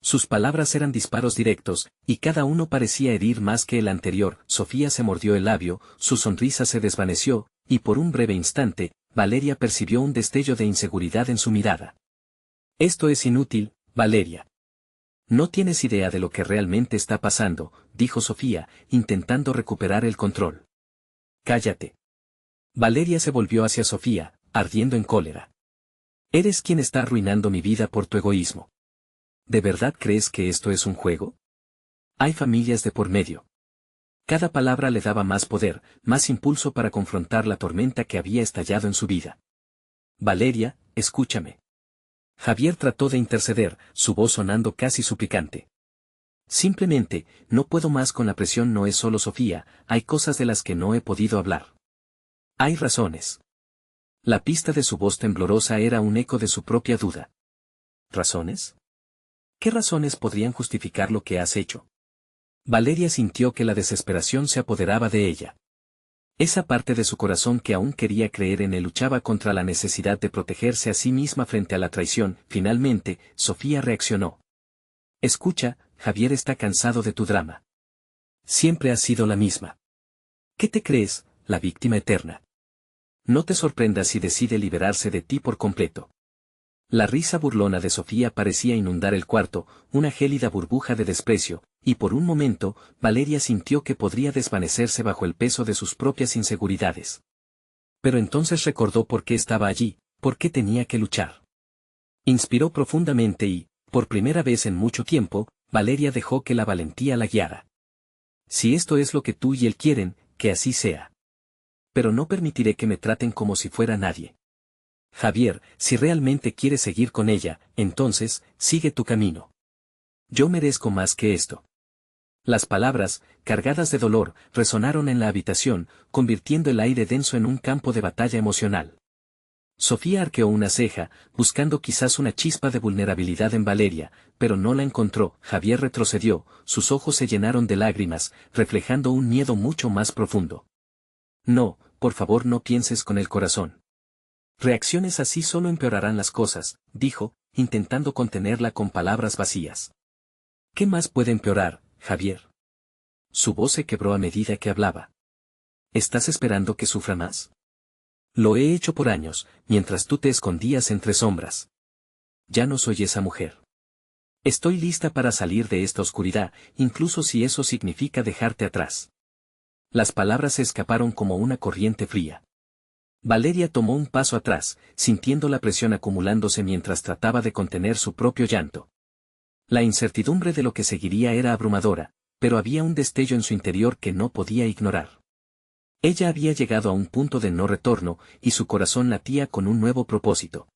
Sus palabras eran disparos directos, y cada uno parecía herir más que el anterior. Sofía se mordió el labio, su sonrisa se desvaneció, y por un breve instante, Valeria percibió un destello de inseguridad en su mirada. Esto es inútil, Valeria. No tienes idea de lo que realmente está pasando, dijo Sofía, intentando recuperar el control. Cállate. Valeria se volvió hacia Sofía, ardiendo en cólera. Eres quien está arruinando mi vida por tu egoísmo. ¿De verdad crees que esto es un juego? Hay familias de por medio. Cada palabra le daba más poder, más impulso para confrontar la tormenta que había estallado en su vida. Valeria, escúchame. Javier trató de interceder, su voz sonando casi suplicante. Simplemente, no puedo más con la presión. No es solo Sofía, hay cosas de las que no he podido hablar. Hay razones. La pista de su voz temblorosa era un eco de su propia duda. ¿Razones? ¿Qué razones podrían justificar lo que has hecho? Valeria sintió que la desesperación se apoderaba de ella. Esa parte de su corazón que aún quería creer en él luchaba contra la necesidad de protegerse a sí misma frente a la traición. Finalmente, Sofía reaccionó. Escucha, Javier está cansado de tu drama. Siempre has sido la misma. ¿Qué te crees, la víctima eterna? No te sorprendas si decide liberarse de ti por completo. La risa burlona de Sofía parecía inundar el cuarto, una gélida burbuja de desprecio, y por un momento, Valeria sintió que podría desvanecerse bajo el peso de sus propias inseguridades. Pero entonces recordó por qué estaba allí, por qué tenía que luchar. Inspiró profundamente y, por primera vez en mucho tiempo, Valeria dejó que la valentía la guiara. Si esto es lo que tú y él quieren, que así sea. Pero no permitiré que me traten como si fuera nadie. Javier, si realmente quieres seguir con ella, entonces, sigue tu camino. Yo merezco más que esto. Las palabras, cargadas de dolor, resonaron en la habitación, convirtiendo el aire denso en un campo de batalla emocional. Sofía arqueó una ceja, buscando quizás una chispa de vulnerabilidad en Valeria, pero no la encontró. Javier retrocedió, sus ojos se llenaron de lágrimas, reflejando un miedo mucho más profundo. No, por favor no pienses con el corazón. Reacciones así solo empeorarán las cosas, dijo, intentando contenerla con palabras vacías. ¿Qué más puede empeorar, Javier? Su voz se quebró a medida que hablaba. ¿Estás esperando que sufra más? Lo he hecho por años, mientras tú te escondías entre sombras. Ya no soy esa mujer. Estoy lista para salir de esta oscuridad, incluso si eso significa dejarte atrás. Las palabras se escaparon como una corriente fría. Valeria tomó un paso atrás, sintiendo la presión acumulándose mientras trataba de contener su propio llanto. La incertidumbre de lo que seguiría era abrumadora, pero había un destello en su interior que no podía ignorar. Ella había llegado a un punto de no retorno, y su corazón latía con un nuevo propósito.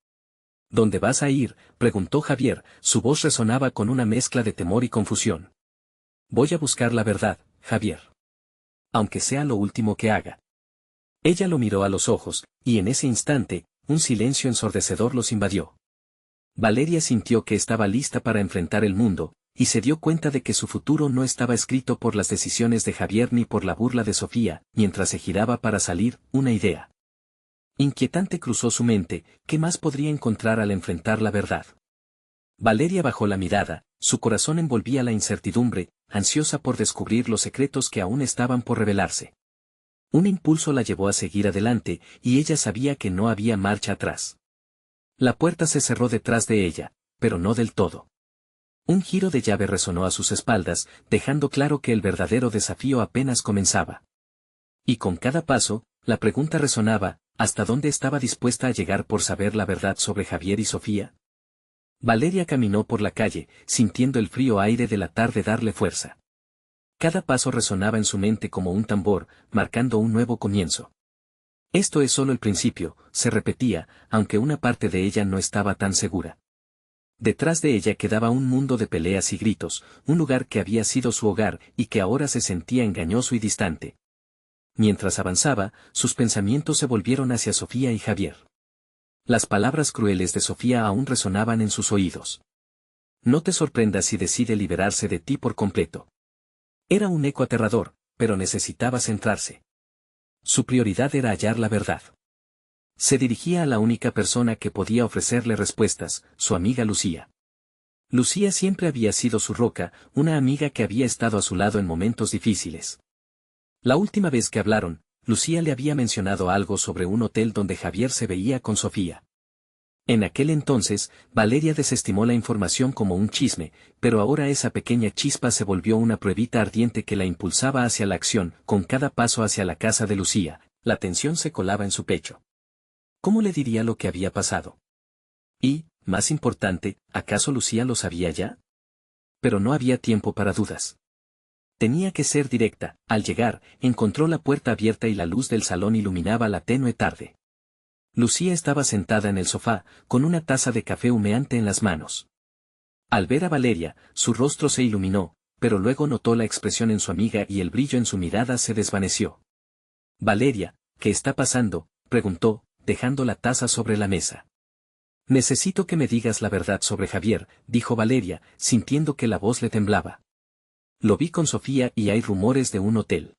¿Dónde vas a ir?, preguntó Javier, su voz resonaba con una mezcla de temor y confusión. Voy a buscar la verdad, Javier. Aunque sea lo último que haga. Ella lo miró a los ojos, y en ese instante, un silencio ensordecedor los invadió. Valeria sintió que estaba lista para enfrentar el mundo, y se dio cuenta de que su futuro no estaba escrito por las decisiones de Javier ni por la burla de Sofía. Mientras se giraba para salir, una idea inquietante cruzó su mente: ¿qué más podría encontrar al enfrentar la verdad? Valeria bajó la mirada, su corazón envolvía la incertidumbre, ansiosa por descubrir los secretos que aún estaban por revelarse. Un impulso la llevó a seguir adelante, y ella sabía que no había marcha atrás. La puerta se cerró detrás de ella, pero no del todo. Un giro de llave resonó a sus espaldas, dejando claro que el verdadero desafío apenas comenzaba. Y con cada paso, la pregunta resonaba: ¿hasta dónde estaba dispuesta a llegar por saber la verdad sobre Javier y Sofía? Valeria caminó por la calle, sintiendo el frío aire de la tarde darle fuerza. Cada paso resonaba en su mente como un tambor, marcando un nuevo comienzo. Esto es solo el principio, se repetía, aunque una parte de ella no estaba tan segura. Detrás de ella quedaba un mundo de peleas y gritos, un lugar que había sido su hogar y que ahora se sentía engañoso y distante. Mientras avanzaba, sus pensamientos se volvieron hacia Sofía y Javier. Las palabras crueles de Sofía aún resonaban en sus oídos. No te sorprendas si decide liberarse de ti por completo. Era un eco aterrador, pero necesitaba centrarse. Su prioridad era hallar la verdad. Se dirigía a la única persona que podía ofrecerle respuestas: su amiga Lucía. Lucía siempre había sido su roca, una amiga que había estado a su lado en momentos difíciles. La última vez que hablaron, Lucía le había mencionado algo sobre un hotel donde Javier se veía con Sofía. En aquel entonces, Valeria desestimó la información como un chisme, pero ahora esa pequeña chispa se volvió una pruebita ardiente que la impulsaba hacia la acción. Con cada paso hacia la casa de Lucía, la tensión se colaba en su pecho. ¿Cómo le diría lo que había pasado? Y, más importante, ¿acaso Lucía lo sabía ya? Pero no había tiempo para dudas. Tenía que ser directa. Al llegar, encontró la puerta abierta y la luz del salón iluminaba la tenue tarde. Lucía estaba sentada en el sofá, con una taza de café humeante en las manos. Al ver a Valeria, su rostro se iluminó, pero luego notó la expresión en su amiga y el brillo en su mirada se desvaneció. Valeria, ¿qué está pasando?, preguntó, dejando la taza sobre la mesa. Necesito que me digas la verdad sobre Javier, dijo Valeria, sintiendo que la voz le temblaba. Lo vi con Sofía y hay rumores de un hotel.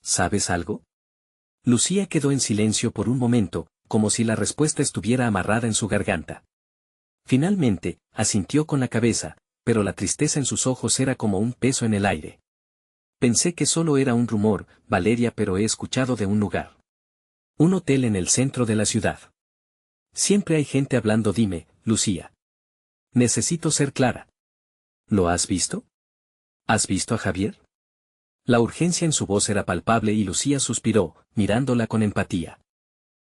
¿Sabes algo? Lucía quedó en silencio por un momento, como si la respuesta estuviera amarrada en su garganta. Finalmente, asintió con la cabeza, pero la tristeza en sus ojos era como un peso en el aire. Pensé que solo era un rumor, Valeria, pero he escuchado de un lugar. Un hotel en el centro de la ciudad. Siempre hay gente hablando. Dime, Lucía. Necesito ser clara. ¿Lo has visto? ¿Has visto a Javier? La urgencia en su voz era palpable y Lucía suspiró, mirándola con empatía.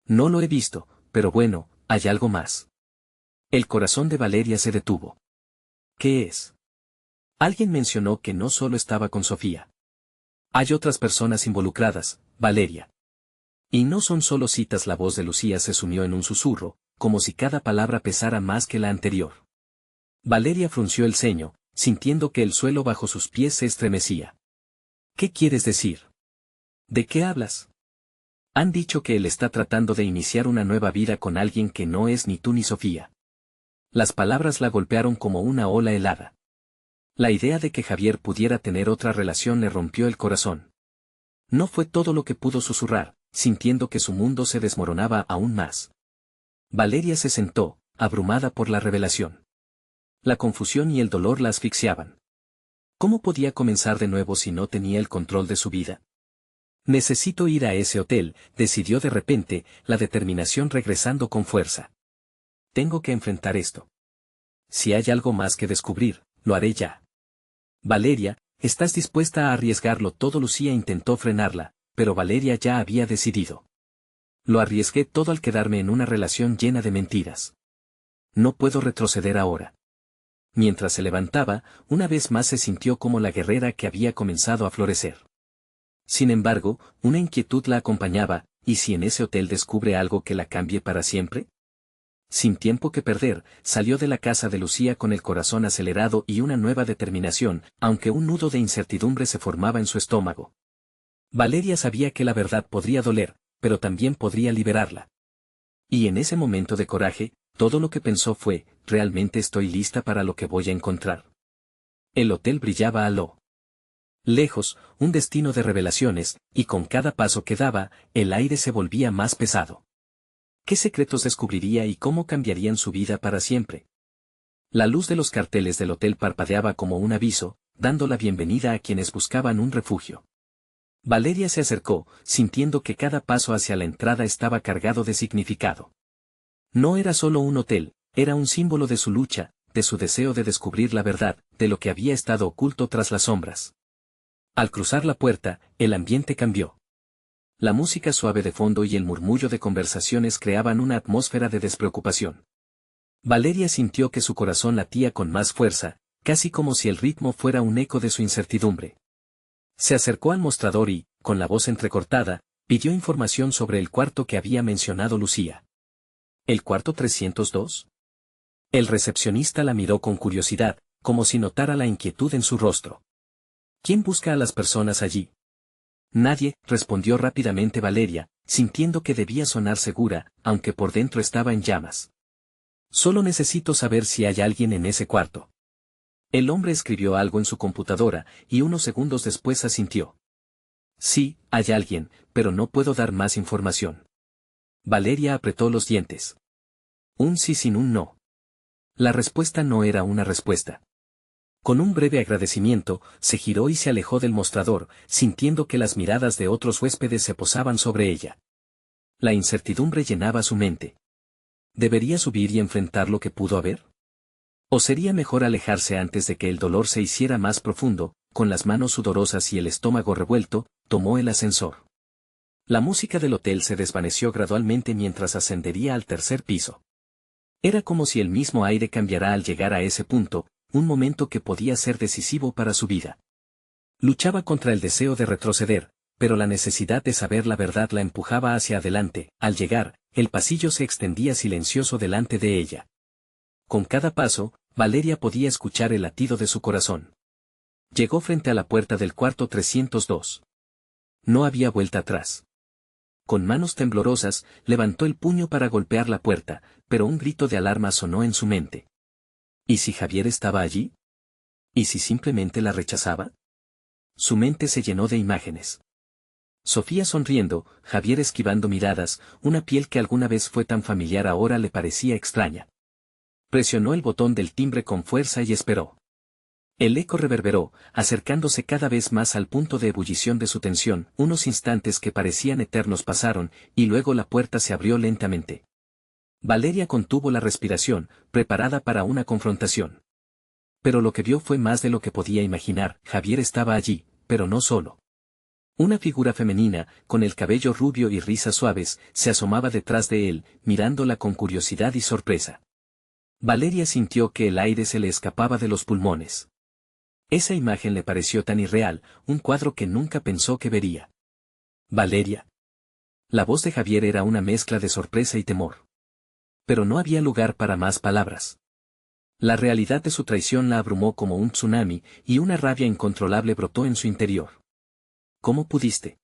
No lo he visto, pero bueno, hay algo más. El corazón de Valeria se detuvo. ¿Qué es? Alguien mencionó que no solo estaba con Sofía. Hay otras personas involucradas, Valeria. Y no son solo citas. La voz de Lucía se sumió en un susurro, como si cada palabra pesara más que la anterior. Valeria frunció el ceño, sintiendo que el suelo bajo sus pies se estremecía. ¿Qué quieres decir? ¿De qué hablas? Han dicho que él está tratando de iniciar una nueva vida con alguien que no es ni tú ni Sofía. Las palabras la golpearon como una ola helada. La idea de que Javier pudiera tener otra relación le rompió el corazón. No fue todo lo que pudo susurrar, sintiendo que su mundo se desmoronaba aún más. Valeria se sentó, abrumada por la revelación. La confusión y el dolor la asfixiaban. ¿Cómo podía comenzar de nuevo si no tenía el control de su vida? Necesito ir a ese hotel, decidió de repente, la determinación regresando con fuerza. Tengo que enfrentar esto. Si hay algo más que descubrir, lo haré ya. Valeria, ¿estás dispuesta a arriesgarlo todo? Lucía intentó frenarla, pero Valeria ya había decidido. Lo arriesgué todo al quedarme en una relación llena de mentiras. No puedo retroceder ahora. Mientras se levantaba, una vez más se sintió como la guerrera que había comenzado a florecer. Sin embargo, una inquietud la acompañaba, ¿y si en ese hotel descubre algo que la cambie para siempre? Sin tiempo que perder, salió de la casa de Lucía con el corazón acelerado y una nueva determinación, aunque un nudo de incertidumbre se formaba en su estómago. Valeria sabía que la verdad podría doler, pero también podría liberarla. Y en ese momento de coraje, todo lo que pensó fue, ¿realmente estoy lista para lo que voy a encontrar? El hotel brillaba a lo lejos, un destino de revelaciones, y con cada paso que daba, el aire se volvía más pesado. ¿Qué secretos descubriría y cómo cambiarían su vida para siempre? La luz de los carteles del hotel parpadeaba como un aviso, dando la bienvenida a quienes buscaban un refugio. Valeria se acercó, sintiendo que cada paso hacia la entrada estaba cargado de significado. No era solo un hotel, era un símbolo de su lucha, de su deseo de descubrir la verdad, de lo que había estado oculto tras las sombras. Al cruzar la puerta, el ambiente cambió. La música suave de fondo y el murmullo de conversaciones creaban una atmósfera de despreocupación. Valeria sintió que su corazón latía con más fuerza, casi como si el ritmo fuera un eco de su incertidumbre. Se acercó al mostrador y, con la voz entrecortada, pidió información sobre el cuarto que había mencionado Lucía. ¿El cuarto 302? El recepcionista la miró con curiosidad, como si notara la inquietud en su rostro. ¿Quién busca a las personas allí? Nadie, respondió rápidamente Valeria, sintiendo que debía sonar segura, aunque por dentro estaba en llamas. Solo necesito saber si hay alguien en ese cuarto. El hombre escribió algo en su computadora, y unos segundos después asintió. Sí, hay alguien, pero no puedo dar más información. Valeria apretó los dientes. Un sí sin un no. La respuesta no era una respuesta. Con un breve agradecimiento, se giró y se alejó del mostrador, sintiendo que las miradas de otros huéspedes se posaban sobre ella. La incertidumbre llenaba su mente. ¿Debería subir y enfrentar lo que pudo haber? ¿O sería mejor alejarse antes de que el dolor se hiciera más profundo? Con las manos sudorosas y el estómago revuelto, tomó el ascensor. La música del hotel se desvaneció gradualmente mientras ascendería al tercer piso. Era como si el mismo aire cambiara al llegar a ese punto, un momento que podía ser decisivo para su vida. Luchaba contra el deseo de retroceder, pero la necesidad de saber la verdad la empujaba hacia adelante. Al llegar, el pasillo se extendía silencioso delante de ella. Con cada paso, Valeria podía escuchar el latido de su corazón. Llegó frente a la puerta del cuarto 302. No había vuelta atrás. Con manos temblorosas, levantó el puño para golpear la puerta, pero un grito de alarma sonó en su mente. ¿Y si Javier estaba allí? ¿Y si simplemente la rechazaba? Su mente se llenó de imágenes. Sofía sonriendo, Javier esquivando miradas, una piel que alguna vez fue tan familiar ahora le parecía extraña. Presionó el botón del timbre con fuerza y esperó. El eco reverberó, acercándose cada vez más al punto de ebullición de su tensión. Unos instantes que parecían eternos pasaron, y luego la puerta se abrió lentamente. Valeria contuvo la respiración, preparada para una confrontación. Pero lo que vio fue más de lo que podía imaginar. Javier estaba allí, pero no solo. Una figura femenina, con el cabello rubio y risas suaves, se asomaba detrás de él, mirándola con curiosidad y sorpresa. Valeria sintió que el aire se le escapaba de los pulmones. Esa imagen le pareció tan irreal, un cuadro que nunca pensó que vería. Valeria. La voz de Javier era una mezcla de sorpresa y temor. Pero no había lugar para más palabras. La realidad de su traición la abrumó como un tsunami, y una rabia incontrolable brotó en su interior. ¿Cómo pudiste?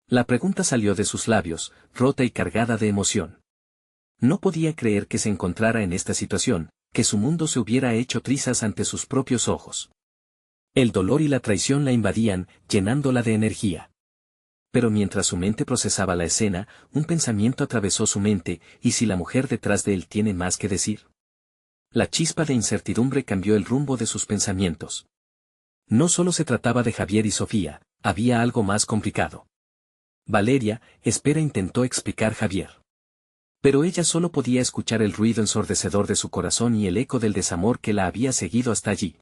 La pregunta salió de sus labios, rota y cargada de emoción. No podía creer que se encontrara en esta situación, que su mundo se hubiera hecho trizas ante sus propios ojos. El dolor y la traición la invadían, llenándola de energía. Pero mientras su mente procesaba la escena, un pensamiento atravesó su mente, ¿y si la mujer detrás de él tiene más que decir? La chispa de incertidumbre cambió el rumbo de sus pensamientos. No solo se trataba de Javier y Sofía, había algo más complicado. Valeria, espera, intentó explicar Javier. Pero ella solo podía escuchar el ruido ensordecedor de su corazón y el eco del desamor que la había seguido hasta allí.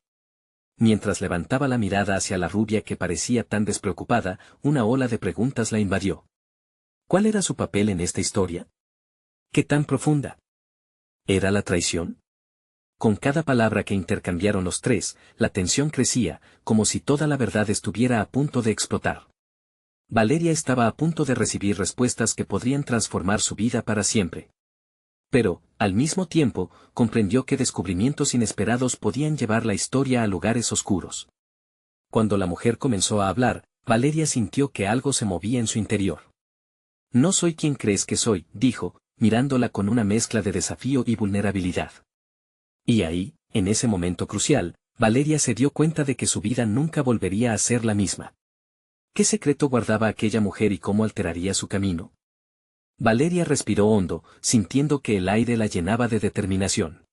Mientras levantaba la mirada hacia la rubia que parecía tan despreocupada, una ola de preguntas la invadió. ¿Cuál era su papel en esta historia? ¿Qué tan profunda? ¿Era la traición? Con cada palabra que intercambiaron los tres, la tensión crecía, como si toda la verdad estuviera a punto de explotar. Valeria estaba a punto de recibir respuestas que podrían transformar su vida para siempre. Pero, al mismo tiempo, comprendió que descubrimientos inesperados podían llevar la historia a lugares oscuros. Cuando la mujer comenzó a hablar, Valeria sintió que algo se movía en su interior. No soy quien crees que soy, dijo, mirándola con una mezcla de desafío y vulnerabilidad. Y ahí, en ese momento crucial, Valeria se dio cuenta de que su vida nunca volvería a ser la misma. ¿Qué secreto guardaba aquella mujer y cómo alteraría su camino? Valeria respiró hondo, sintiendo que el aire la llenaba de determinación.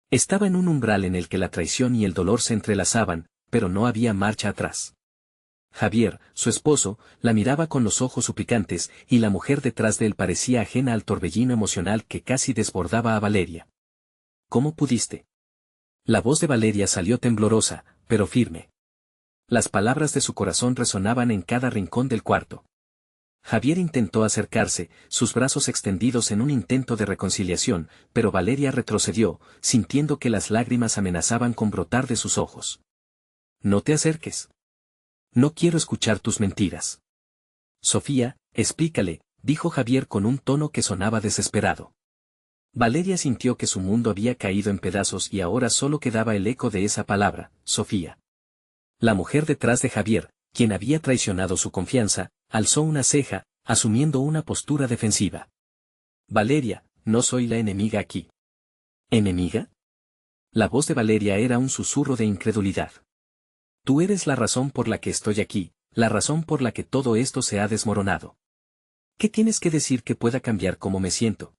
Estaba en un umbral en el que la traición y el dolor se entrelazaban, pero no había marcha atrás. Javier, su esposo, la miraba con los ojos suplicantes, y la mujer detrás de él parecía ajena al torbellino emocional que casi desbordaba a Valeria. ¿Cómo pudiste? La voz de Valeria salió temblorosa, pero firme. Las palabras de su corazón resonaban en cada rincón del cuarto. Javier intentó acercarse, sus brazos extendidos en un intento de reconciliación, pero Valeria retrocedió, sintiendo que las lágrimas amenazaban con brotar de sus ojos. No te acerques. No quiero escuchar tus mentiras. Sofía, explícale, dijo Javier con un tono que sonaba desesperado. Valeria sintió que su mundo había caído en pedazos y ahora solo quedaba el eco de esa palabra, Sofía. La mujer detrás de Javier, quien había traicionado su confianza, alzó una ceja, asumiendo una postura defensiva. Valeria, no soy la enemiga aquí. ¿Enemiga? La voz de Valeria era un susurro de incredulidad. Tú eres la razón por la que estoy aquí, la razón por la que todo esto se ha desmoronado. ¿Qué tienes que decir que pueda cambiar cómo me siento?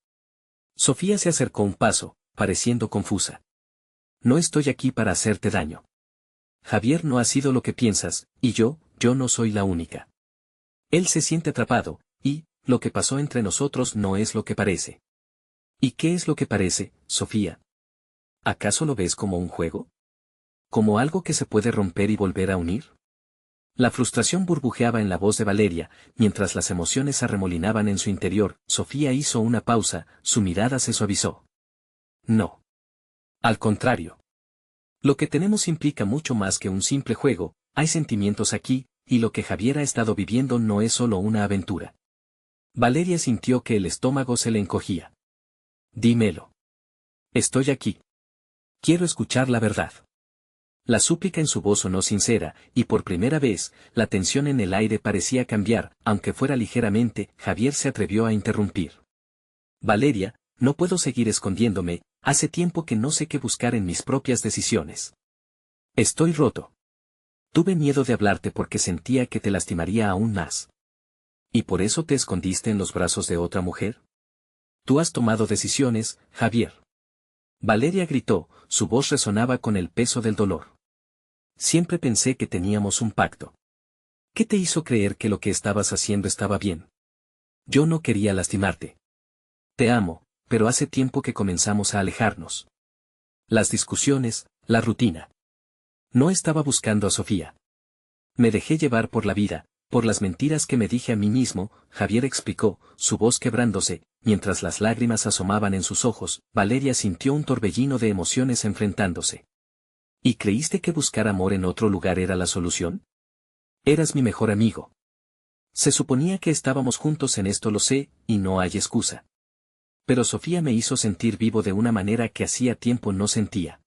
Sofía se acercó un paso, pareciendo confusa. No estoy aquí para hacerte daño. Javier no ha sido lo que piensas, y yo no soy la única. Él se siente atrapado, y, lo que pasó entre nosotros no es lo que parece. ¿Y qué es lo que parece, Sofía? ¿Acaso lo ves como un juego? ¿Como algo que se puede romper y volver a unir? La frustración burbujeaba en la voz de Valeria, mientras las emociones arremolinaban en su interior. Sofía hizo una pausa, su mirada se suavizó. No. Al contrario. Lo que tenemos implica mucho más que un simple juego, hay sentimientos aquí, y lo que Javier ha estado viviendo no es solo una aventura. Valeria sintió que el estómago se le encogía. Dímelo. Estoy aquí. Quiero escuchar la verdad. La súplica en su voz sonó sincera, y por primera vez, la tensión en el aire parecía cambiar, aunque fuera ligeramente. Javier se atrevió a interrumpir. Valeria, no puedo seguir escondiéndome, hace tiempo que no sé qué buscar en mis propias decisiones. Estoy roto. Tuve miedo de hablarte porque sentía que te lastimaría aún más. ¿Y por eso te escondiste en los brazos de otra mujer? Tú has tomado decisiones, Javier. Valeria gritó, su voz resonaba con el peso del dolor. Siempre pensé que teníamos un pacto. ¿Qué te hizo creer que lo que estabas haciendo estaba bien? Yo no quería lastimarte. Te amo, pero hace tiempo que comenzamos a alejarnos. Las discusiones, la rutina. No estaba buscando a Sofía. Me dejé llevar por la vida, por las mentiras que me dije a mí mismo, Javier explicó, su voz quebrándose, mientras las lágrimas asomaban en sus ojos. Valeria sintió un torbellino de emociones enfrentándose. ¿Y creíste que buscar amor en otro lugar era la solución? Eras mi mejor amigo. Se suponía que estábamos juntos en esto, lo sé, y no hay excusa. Pero Sofía me hizo sentir vivo de una manera que hacía tiempo no sentía.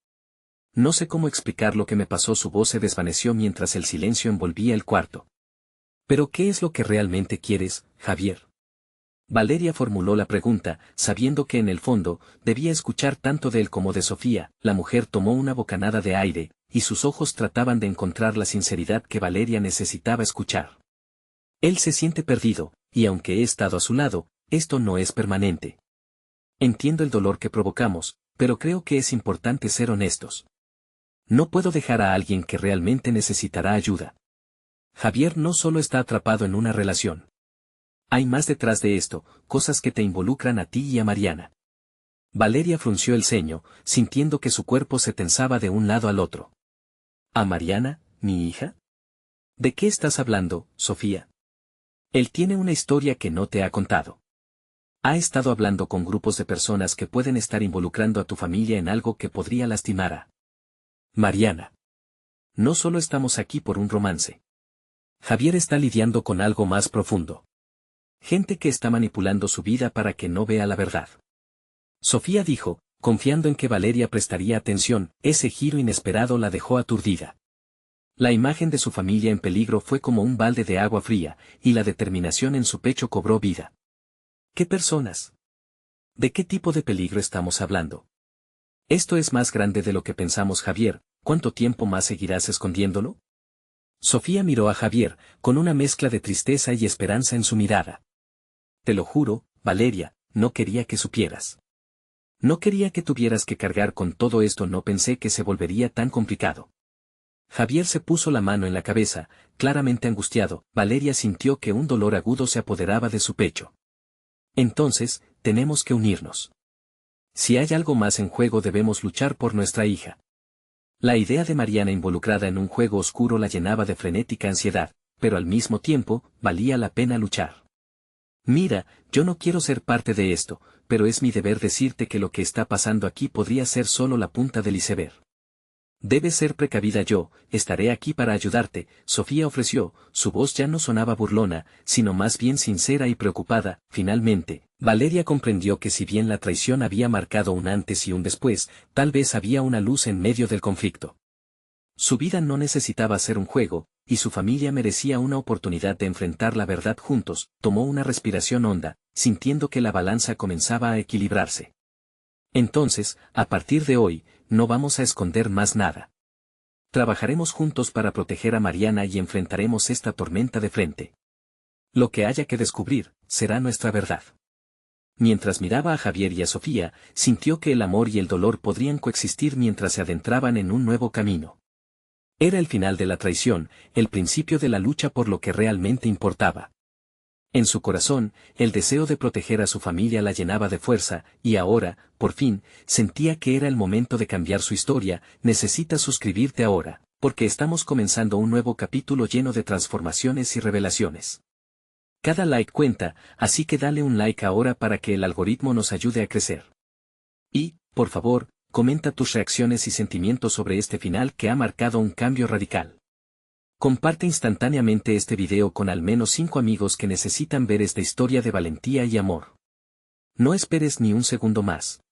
No sé cómo explicar lo que me pasó. Su voz se desvaneció mientras el silencio envolvía el cuarto. ¿Pero qué es lo que realmente quieres, Javier? Valeria formuló la pregunta, sabiendo que en el fondo, debía escuchar tanto de él como de Sofía. La mujer tomó una bocanada de aire, y sus ojos trataban de encontrar la sinceridad que Valeria necesitaba escuchar. Él se siente perdido, y aunque he estado a su lado, esto no es permanente. Entiendo el dolor que provocamos, pero creo que es importante ser honestos. No puedo dejar a alguien que realmente necesitará ayuda. Javier no solo está atrapado en una relación. Hay más detrás de esto, cosas que te involucran a ti y a Mariana. Valeria frunció el ceño, sintiendo que su cuerpo se tensaba de un lado al otro. ¿A Mariana, mi hija? ¿De qué estás hablando, Sofía? Él tiene una historia que no te ha contado. Ha estado hablando con grupos de personas que pueden estar involucrando a tu familia en algo que podría lastimar a Mariana. No solo estamos aquí por un romance. Javier está lidiando con algo más profundo. Gente que está manipulando su vida para que no vea la verdad. Sofía dijo, confiando en que Valeria prestaría atención. Ese giro inesperado la dejó aturdida. La imagen de su familia en peligro fue como un balde de agua fría, y la determinación en su pecho cobró vida. ¿Qué personas? ¿De qué tipo de peligro estamos hablando? Esto es más grande de lo que pensamos, Javier. ¿Cuánto tiempo más seguirás escondiéndolo? Sofía miró a Javier, con una mezcla de tristeza y esperanza en su mirada. Te lo juro, Valeria, no quería que supieras. No quería que tuvieras que cargar con todo esto, no pensé que se volvería tan complicado. Javier se puso la mano en la cabeza, claramente angustiado. Valeria sintió que un dolor agudo se apoderaba de su pecho. Entonces, tenemos que unirnos. Si hay algo más en juego, debemos luchar por nuestra hija. La idea de Mariana involucrada en un juego oscuro la llenaba de frenética ansiedad, pero al mismo tiempo, valía la pena luchar. Mira, yo no quiero ser parte de esto, pero es mi deber decirte que lo que está pasando aquí podría ser solo la punta del iceberg. Debes ser precavida, yo estaré aquí para ayudarte. Sofía ofreció, su voz ya no sonaba burlona, sino más bien sincera y preocupada. Finalmente, Valeria comprendió que si bien la traición había marcado un antes y un después, tal vez había una luz en medio del conflicto. Su vida no necesitaba ser un juego, y su familia merecía una oportunidad de enfrentar la verdad juntos. Tomó una respiración honda, sintiendo que la balanza comenzaba a equilibrarse. Entonces, a partir de hoy, no vamos a esconder más nada. Trabajaremos juntos para proteger a Mariana y enfrentaremos esta tormenta de frente. Lo que haya que descubrir, será nuestra verdad. Mientras miraba a Javier y a Sofía, sintió que el amor y el dolor podrían coexistir mientras se adentraban en un nuevo camino. Era el final de la traición, el principio de la lucha por lo que realmente importaba. En su corazón, el deseo de proteger a su familia la llenaba de fuerza, y ahora, por fin, sentía que era el momento de cambiar su historia. Necesitas suscribirte ahora, porque estamos comenzando un nuevo capítulo lleno de transformaciones y revelaciones. Cada like cuenta, así que dale un like ahora para que el algoritmo nos ayude a crecer. Y, por favor, comenta tus reacciones y sentimientos sobre este final que ha marcado un cambio radical. Comparte instantáneamente este video con al menos 5 amigos que necesitan ver esta historia de valentía y amor. No esperes ni un segundo más.